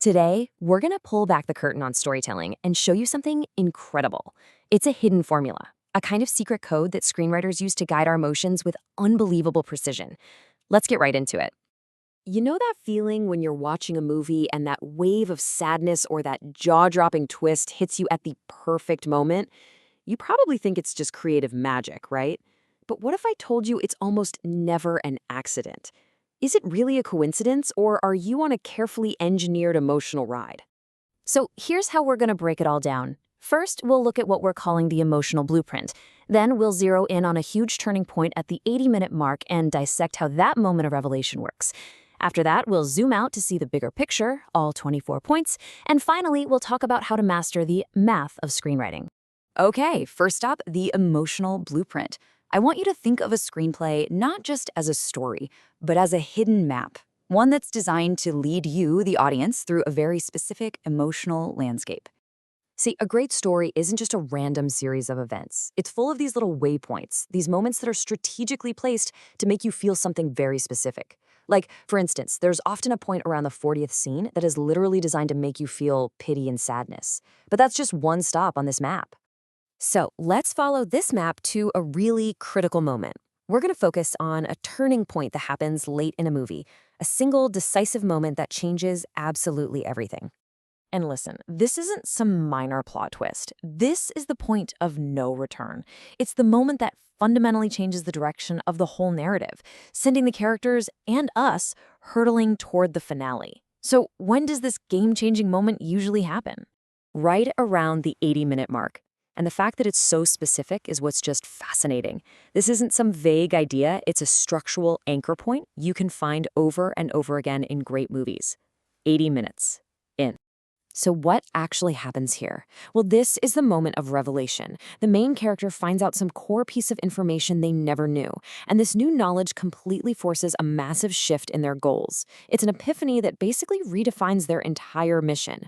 Today, we're going to pull back the curtain on storytelling and show you something incredible. It's a hidden formula, a kind of secret code that screenwriters use to guide our emotions with unbelievable precision. Let's get right into it. You know that feeling when you're watching a movie and that wave of sadness or that jaw-dropping twist hits you at the perfect moment? You probably think it's just creative magic, right? But what if I told you it's almost never an accident? Is it really a coincidence, or are you on a carefully engineered emotional ride? So here's how we're going to break it all down. First, we'll look at what we're calling the emotional blueprint. Then we'll zero in on a huge turning point at the 80-minute mark and dissect how that moment of revelation works. After that, we'll zoom out to see the bigger picture, all 24 points. And finally, we'll talk about how to master the math of screenwriting. Okay, first up, the emotional blueprint. I want you to think of a screenplay not just as a story, but as a hidden map, one that's designed to lead you, the audience, through a very specific emotional landscape. See, a great story isn't just a random series of events. It's full of these little waypoints, these moments that are strategically placed to make you feel something very specific. Like, for instance, there's often a point around the 40th scene that is literally designed to make you feel pity and sadness. But that's just one stop on this map. So let's follow this map to a really critical moment. We're going to focus on a turning point that happens late in a movie, a single decisive moment that changes absolutely everything. And listen, this isn't some minor plot twist. This is the point of no return. It's the moment that fundamentally changes the direction of the whole narrative, sending the characters and us hurtling toward the finale. So when does this game-changing moment usually happen? Right around the 80-minute mark. And the fact that it's so specific is what's just fascinating. This isn't some vague idea, it's a structural anchor point you can find over and over again in great movies. 80 minutes. In. So what actually happens here? Well, this is the moment of revelation. The main character finds out some core piece of information they never knew, and this new knowledge completely forces a massive shift in their goals. It's an epiphany that basically redefines their entire mission.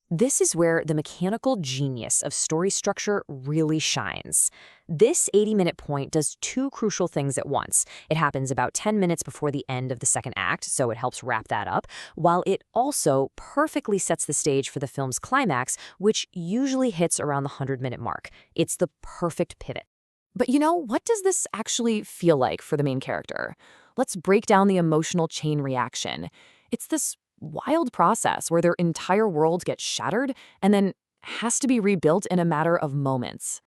This is where the mechanical genius of story structure really shines. This 80-minute point does two crucial things at once. It happens about 10 minutes before the end of the second act, so it helps wrap that up, while it also perfectly sets the stage for the film's climax, which usually hits around the 100-minute mark. It's the perfect pivot. But what does this actually feel like for the main character? Let's break down the emotional chain reaction. It's this wild process where their entire world gets shattered and then has to be rebuilt in a matter of moments.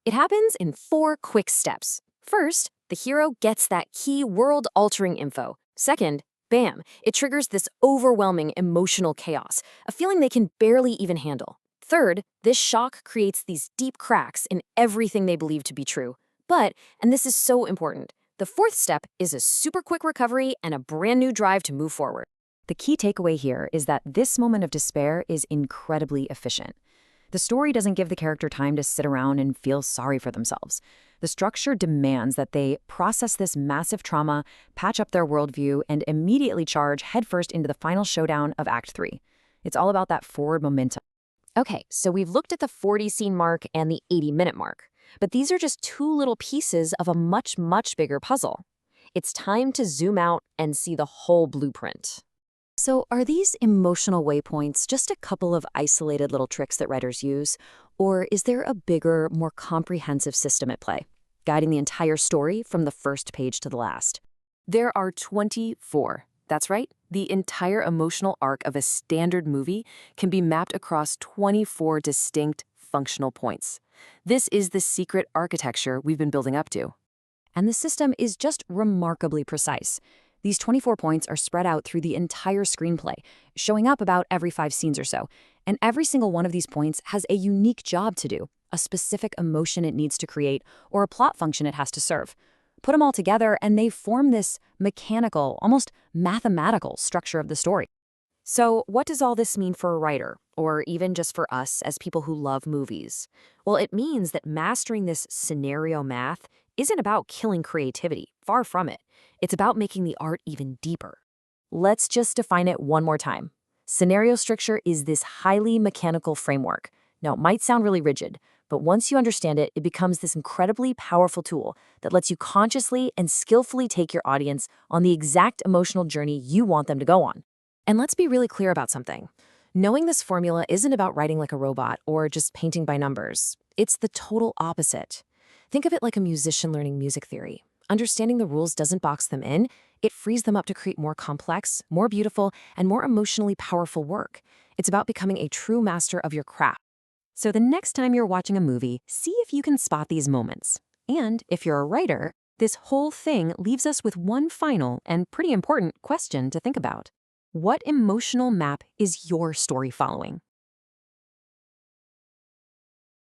It happens in 4 quick steps. First, the hero gets that key world-altering info. Second, bam, it triggers this overwhelming emotional chaos, a feeling they can barely even handle. Third, this shock creates these deep cracks in everything they believe to be true. But, and this is so important, the 4th step is a super quick recovery and a brand new drive to move forward. The key takeaway here is that this moment of despair is incredibly efficient. The story doesn't give the character time to sit around and feel sorry for themselves. The structure demands that they process this massive trauma, patch up their worldview, and immediately charge headfirst into the final showdown of Act 3. It's all about that forward momentum. Okay, so we've looked at the 40-scene mark and the 80-minute mark, but these are just 2 little pieces of a much, much bigger puzzle. It's time to zoom out and see the whole blueprint. So are these emotional waypoints just a couple of isolated little tricks that writers use? Or is there a bigger, more comprehensive system at play, guiding the entire story from the first page to the last? There are 24. That's right. The entire emotional arc of a standard movie can be mapped across 24 distinct functional points. This is the secret architecture we've been building up to. And the system is just remarkably precise. These 24 points are spread out through the entire screenplay, showing up about every 5 scenes or so. And every single one of these points has a unique job to do, a specific emotion it needs to create, or a plot function it has to serve. Put them all together and they form this mechanical, almost mathematical structure of the story. So what does all this mean for a writer, or even just for us as people who love movies? Well, it means that mastering this scenario math isn't about killing creativity, far from it. It's about making the art even deeper. Let's just define it one more time. Scenario structure is this highly mechanical framework. Now, it might sound really rigid, but once you understand it, it becomes this incredibly powerful tool that lets you consciously and skillfully take your audience on the exact emotional journey you want them to go on. And let's be really clear about something. Knowing this formula isn't about writing like a robot or just painting by numbers. It's the total opposite. Think of it like a musician learning music theory. Understanding the rules doesn't box them in, it frees them up to create more complex, more beautiful, and more emotionally powerful work. It's about becoming a true master of your craft. So the next time you're watching a movie, see if you can spot these moments. And if you're a writer, this whole thing leaves us with one final and pretty important question to think about. What emotional map is your story following?